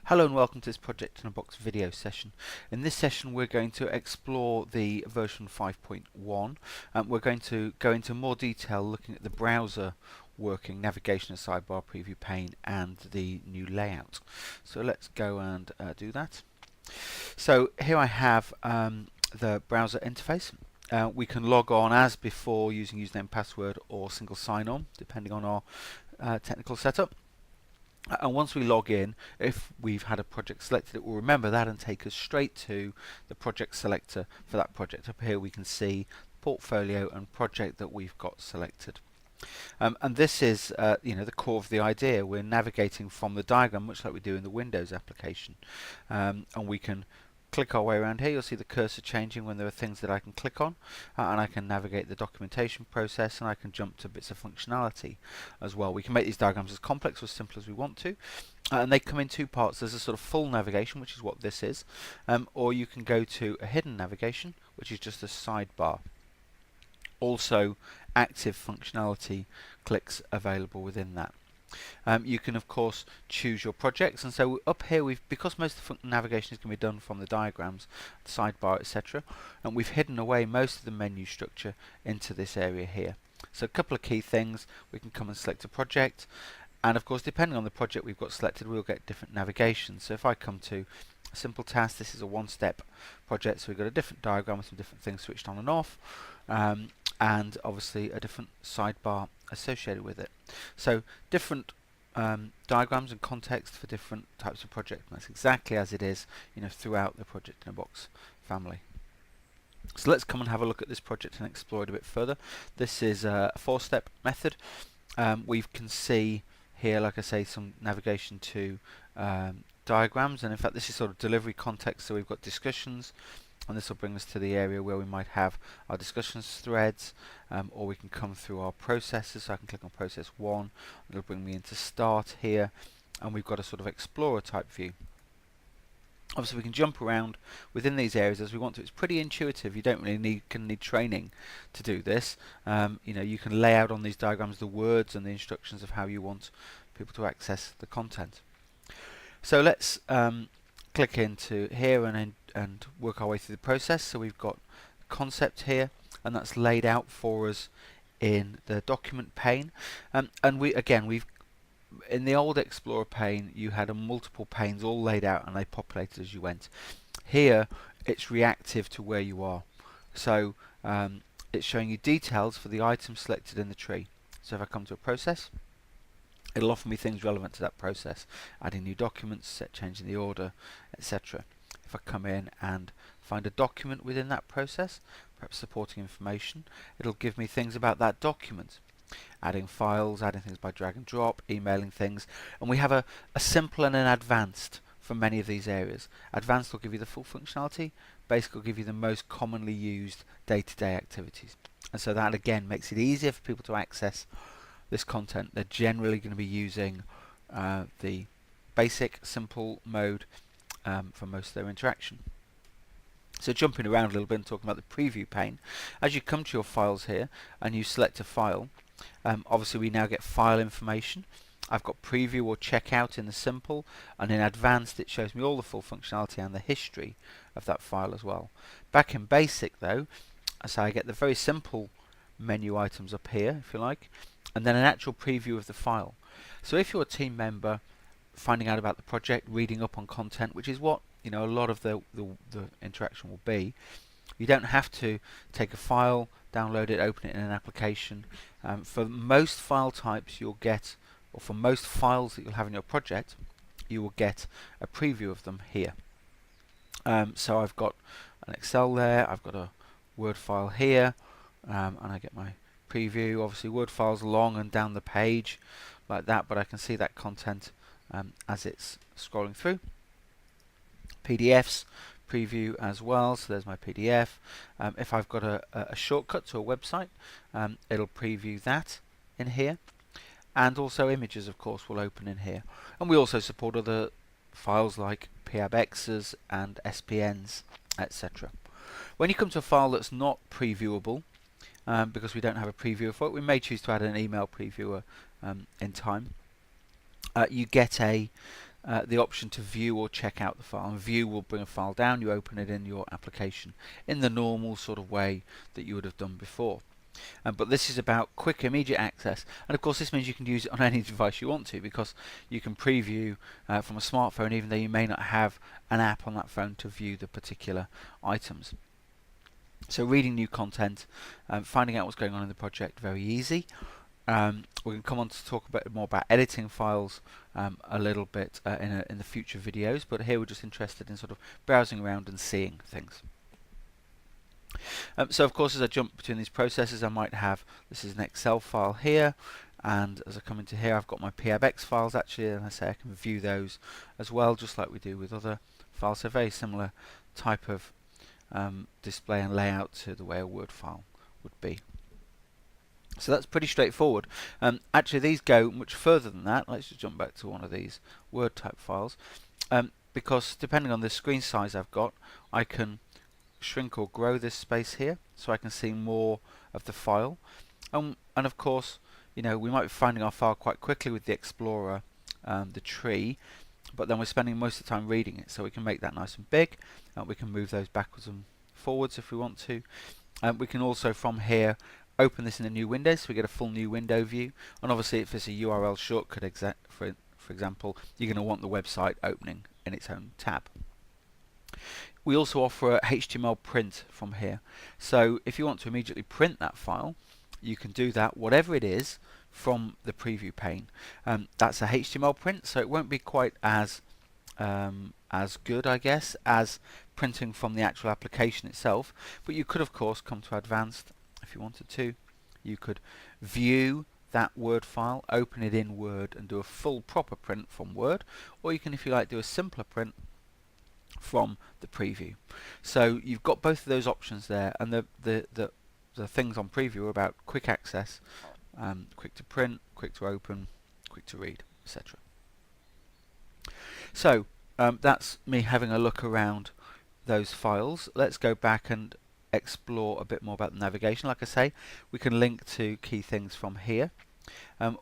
Hello and welcome to this Project in a Box video session. In this session we're going to explore the version 5.1 and we're going to go into more detail looking at the browser working, navigation and sidebar preview pane and the new layout. So let's go and do that. So here I have the browser interface. We can log on as before using username, password or single sign-on depending on our technical setup. And once we log in, if we've had a project selected, it will remember that and take us straight to the project selector for that project. Up here we can see portfolio and project that we've got selected. And this is the core of the idea. We're navigating from the diagram much like we do in the Windows application. And we can click our way around here. You'll see the cursor changing when there are things that I can click on, and I can navigate the documentation process, and I can jump to bits of functionality as well. We can make these diagrams as complex or as simple as we want to, and they come in two parts. There's a sort of full navigation, which is what this is, or you can go to a hidden navigation, which is just a sidebar. Also active functionality clicks available within that. You can of course choose your projects, and so up here because most of the navigation is going to be done from the diagrams, the sidebar, etc., and we've hidden away most of the menu structure into this area here. So a couple of key things: we can come and select a project, and of course depending on the project we've got selected we'll get different navigation. So if I come to a simple task, this is a one-step project, so we've got a different diagram with some different things switched on and off, and obviously a different sidebar associated with it. So different diagrams and context for different types of project, and that's exactly as it is throughout the Project in a Box family. So let's come and have a look at this project and explore it a bit further. This is a four-step method. We can see here, like I say, some navigation to diagrams, and in fact this is sort of delivery context. So we've got discussions, and this will bring us to the area where we might have our discussions threads, or we can come through our processes. So I can click on process 1, it'll bring me into start here, and we've got a sort of explorer type view. Obviously we can jump around within these areas as we want to. It's pretty intuitive. You don't really need training to do this. You can lay out on these diagrams the words and the instructions of how you want people to access the content. So let's click into here and work our way through the process. So we've got concept here, and that's laid out for us in the document pane. And we've in the old Explorer pane you had multiple panes all laid out and they populated as you went. Here it's reactive to where you are. So it's showing you details for the items selected in the tree. So if I come to a process, it'll offer me things relevant to that process, adding new documents, changing the order, etc. If I come in and find a document within that process, perhaps supporting information, it'll give me things about that document, adding files, adding things by drag and drop, emailing things, and we have a simple and an advanced for many of these areas. Advanced will give you the full functionality, basic will give you the most commonly used day-to-day activities, and so that again makes it easier for people to access this content. They're generally going to be using the basic simple mode for most of their interaction. So jumping around a little bit and talking about the preview pane, as you come to your files here and you select a file, obviously we now get file information. I've got preview or checkout in the simple, and in advanced it shows me all the full functionality and the history of that file as well. Back in basic though, so I get the very simple menu items up here if you like, and then an actual preview of the file. So if you're a team member finding out about the project, reading up on content, which is what a lot of the interaction will be, you don't have to take a file, download it, open it in an application. For most file types you'll get, or for most files that you'll have in your project, you will get a preview of them here. So I've got an Excel there, I've got a Word file here, and I get my preview. Obviously Word files long and down the page like that, but I can see that content as it's scrolling through. PDFs preview as well, so there's my PDF. If I've got a shortcut to a website, it'll preview that in here, and also images of course will open in here, and we also support other files like PIABXs and SPNs, etc. When you come to a file that's not previewable, because we don't have a previewer for it, we may choose to add an email previewer in time. You get a the option to view or check out the file, and view will bring a file down. You open it in your application in the normal sort of way that you would have done before. But this is about quick immediate access, and of course this means you can use it on any device you want to, because you can preview from a smartphone even though you may not have an app on that phone to view the particular items. So reading new content, finding out what's going on in the project, very easy. We're going to come on to talk a bit more about editing files a little bit in the future videos, but here we're just interested in sort of browsing around and seeing things. So of course, as I jump between these processes, I might have, this is an Excel file here, and as I come into here I've got my PIAB files actually, and I say I can view those as well, just like we do with other files. So very similar type of display and layout to the way a Word file would be. So that's pretty straightforward. Actually these go much further than that. Let's just jump back to one of these Word type files, because depending on the screen size I've got, I can shrink or grow this space here so I can see more of the file. And of course, you know, we might be finding our file quite quickly with the Explorer, the tree, but then we're spending most of the time reading it, so we can make that nice and big. We can move those backwards and forwards if we want to. We can also from here open this in a new window, so we get a full new window view. And obviously if it's a URL shortcut, for example, you're going to want the website opening in its own tab. We also offer a HTML print from here, so if you want to immediately print that file, you can do that, whatever it is, from the preview pane. That's a HTML print, so it won't be quite as good, I guess, as printing from the actual application itself, but you could of course come to advanced if you wanted to. You could view that Word file, open it in Word and do a full proper print from Word, or you can, if you like, do a simpler print from the preview. So you've got both of those options there, and the things on preview are about quick access, quick to print, quick to open, quick to read, etc. So that's me having a look around those files. Let's go back and explore a bit more about the navigation. Like I say, we can link to key things from here,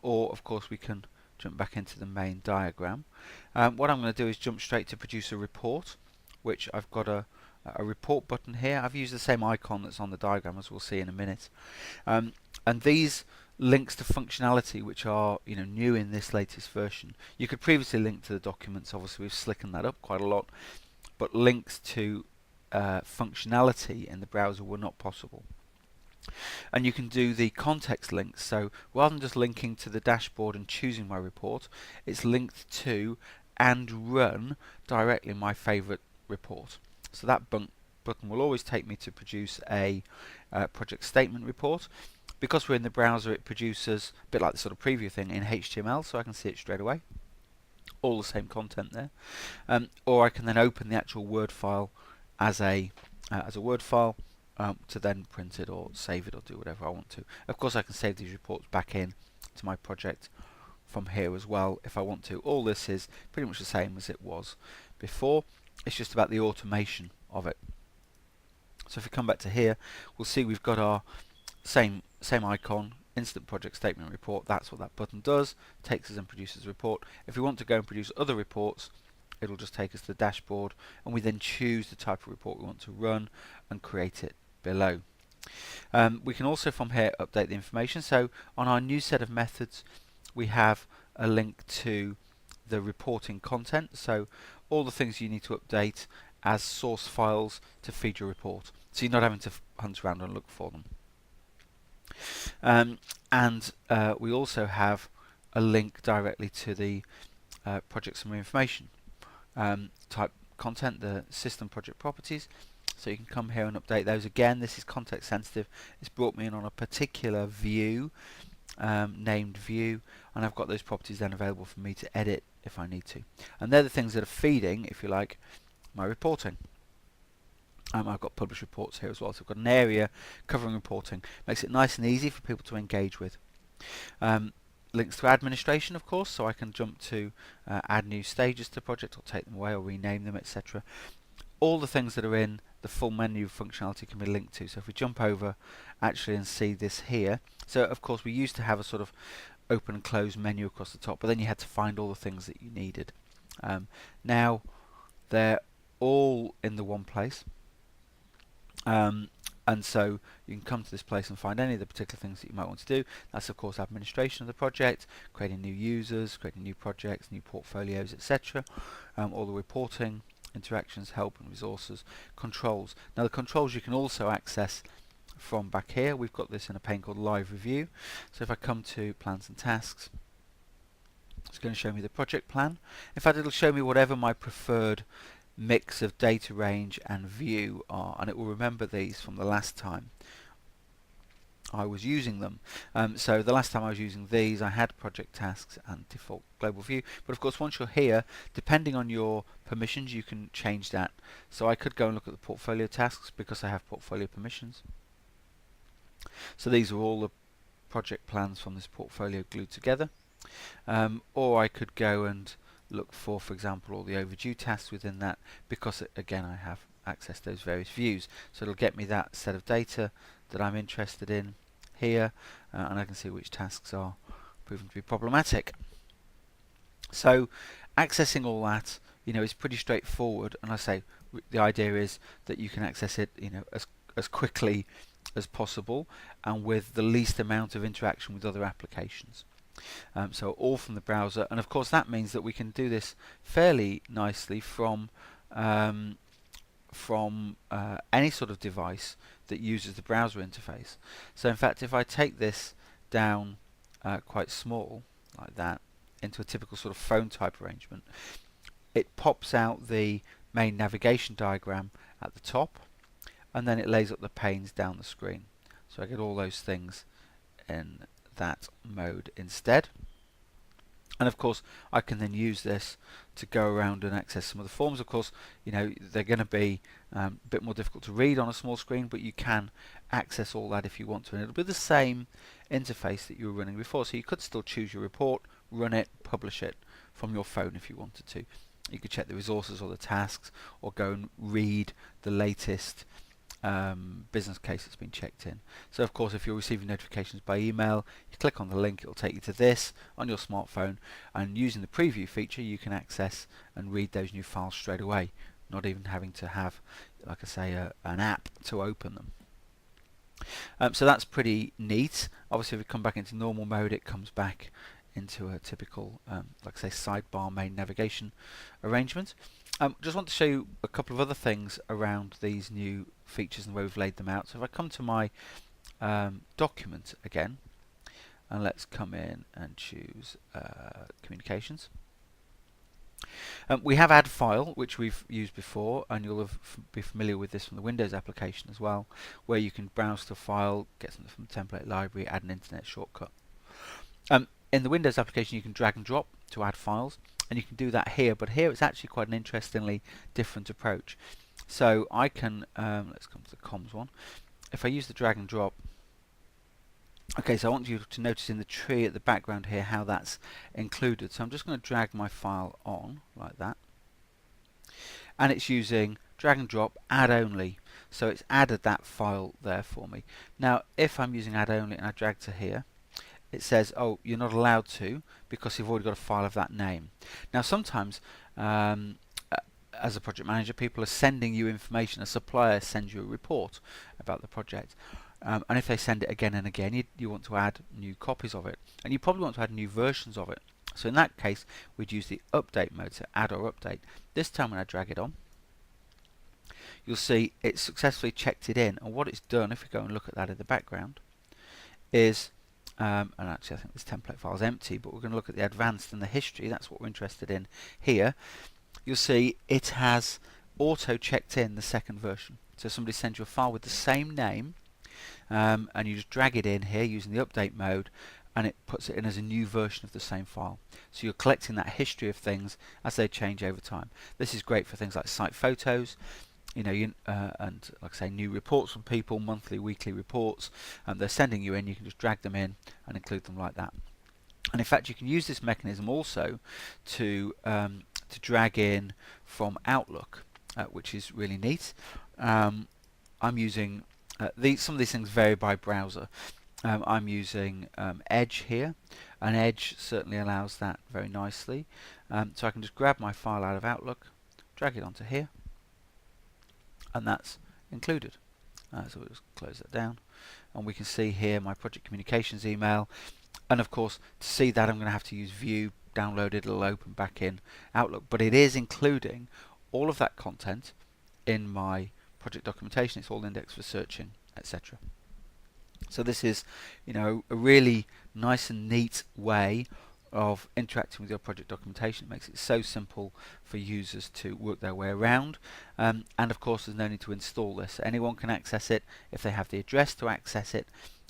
or of course we can jump back into the main diagram. What I'm going to do is jump straight to produce a report, which I've got a report button here. I've used the same icon that's on the diagram, as we'll see in a minute. And these links to functionality which are, you know, new in this latest version. You could previously link to the documents, obviously we've slickened that up quite a lot, but links to functionality in the browser were not possible. And you can do the context links, so rather than just linking to the dashboard and choosing my report, it's linked to and run directly my favorite report. So that button will always take me to produce a project statement report. Because we're in the browser, it produces a bit like the sort of preview thing in HTML, so I can see it straight away. All the same content there. Or I can then open the actual Word file as a Word file to then print it or save it or do whatever I want to. Of course, I can save these reports back in to my project from here as well if I want to. All this is pretty much the same as it was before. It's just about the automation of it. So if we come back to here, we'll see we've got our same icon, instant project statement report. That's what that button does, takes us and produces a report. If we want to go and produce other reports, it'll just take us to the dashboard, and we then choose the type of report we want to run and create it below. We can also from here update the information. So on our new set of methods, we have a link to the reporting content, so all the things you need to update as source files to feed your report, so you're not having to hunt around and look for them. We also have a link directly to the project summary information type content, the system project properties, so you can come here and update those. Again, this is context sensitive. It's brought me in on a particular view, named view, and I've got those properties then available for me to edit if I need to, and they're the things that are feeding, if you like, my reporting. I've got published reports here as well, so I've got an area covering reporting. Makes it nice and easy for people to engage with. Links to administration, of course, so I can jump to add new stages to the project, or take them away, or rename them, etc. All the things that are in the full menu functionality can be linked to. So if we jump over actually and see this here, so of course we used to have a sort of open and close menu across the top, but then you had to find all the things that you needed. Now they're all in the one place, and so you can come to this place and find any of the particular things that you might want to do. That's of course administration of the project, creating new users, creating new projects, new portfolios, etc. All the reporting, interactions, help and resources, controls. Now the controls you can also access from back here. We've got this in a pane called Live Review. So if I come to Plans and Tasks, it's going to show me the project plan. In fact, it'll show me whatever my preferred mix of data range and view are, and it will remember these from the last time I was using them. So the last time I was using these, I had project tasks and default global view, but of course once you're here, depending on your permissions, you can change that. So I could go and look at the portfolio tasks because I have portfolio permissions. So these are all the project plans from this portfolio glued together. Or I could go and look for example, all the overdue tasks within that, because again I have accessed those various views. So it'll get me that set of data that I'm interested in here, and I can see which tasks are proven to be problematic. So accessing all that, is pretty straightforward, and I say the idea is that you can access it, as quickly as possible and with the least amount of interaction with other applications. So all from the browser, and of course that means that we can do this fairly nicely from any sort of device that uses the browser interface. So in fact, if I take this down quite small like that into a typical sort of phone type arrangement, it pops out the main navigation diagram at the top, and then it lays up the panes down the screen. So I get all those things in that mode instead. And of course I can then use this to go around and access some of the forms. Of course, they're going to be a bit more difficult to read on a small screen, but you can access all that if you want to, and it'll be the same interface that you were running before. So you could still choose your report, run it, publish it from your phone if you wanted to. You could check the resources or the tasks, or go and read the latest business case that's been checked in. So of course if you're receiving notifications by email, you click on the link, it'll take you to this on your smartphone, and using the preview feature you can access and read those new files straight away, not even having to have, like I say, an app to open them. So that's pretty neat. Obviously if we come back into normal mode, it comes back into a typical like I say sidebar main navigation arrangement. Just want to show you a couple of other things around these new features and the way we've laid them out. So if I come to my document again, and let's come in and choose communications. We have add file, which we've used before, and you'll be familiar with this from the Windows application as well, where you can browse to a file, get something from the template library, add an internet shortcut. In the Windows application you can drag and drop to add files, and you can do that here, but here it's actually quite an interestingly different approach. So I can, let's come to the comms one. If I use the drag and drop, okay, so I want you to notice in the tree at the background here how that's included. So I'm just going to drag my file on like that, and it's using drag and drop add only, so it's added that file there for me. Now if I'm using add only and I drag to here, it says, oh, you're not allowed to because you've already got a file of that name. Now sometimes as a project manager, people are sending you information. A supplier sends you a report about the project, and if they send it again and again, you want to add new copies of it, and you probably want to add new versions of it. So in that case we'd use the update mode, so add or update. This time when I drag it on, you'll see it's successfully checked it in, and what it's done, if we go and look at that in the background, is and actually I think this template file is empty, but we're going to look at the advanced and the history. That's what we're interested in here. You'll see it has auto checked in the second version. So somebody sends you a file with the same name, and you just drag it in here using the update mode, and it puts it in as a new version of the same file. So you're collecting that history of things as they change over time. This is great for things like site photos, and like I say, new reports from people, monthly, weekly reports. They're sending you in, you can just drag them in and include them like that. And in fact you can use this mechanism also to drag in from Outlook, which is really neat. I'm using some of these things vary by browser. I'm using Edge here, and Edge certainly allows that very nicely. So I can just grab my file out of Outlook, drag it onto here, and that's included. So we'll just close that down, and we can see here my project communications email. And of course, to see that, I'm going to have to use View, download it, it'll open back in Outlook. But it is including all of that content in my project documentation. It's all indexed for searching, etc. So this is, a really nice and neat way of interacting with your project documentation. It makes it so simple for users to work their way around. And of course, there's no need to install this. Anyone can access it if they have the address to access it,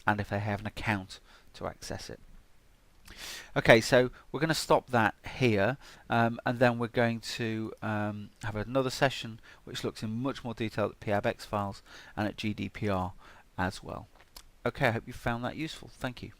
and if they have an account to access it. Okay, so we're going to stop that here, and then we're going to have another session which looks in much more detail at PIAB files and at GDPR as well. Okay, I hope you found that useful. Thank you.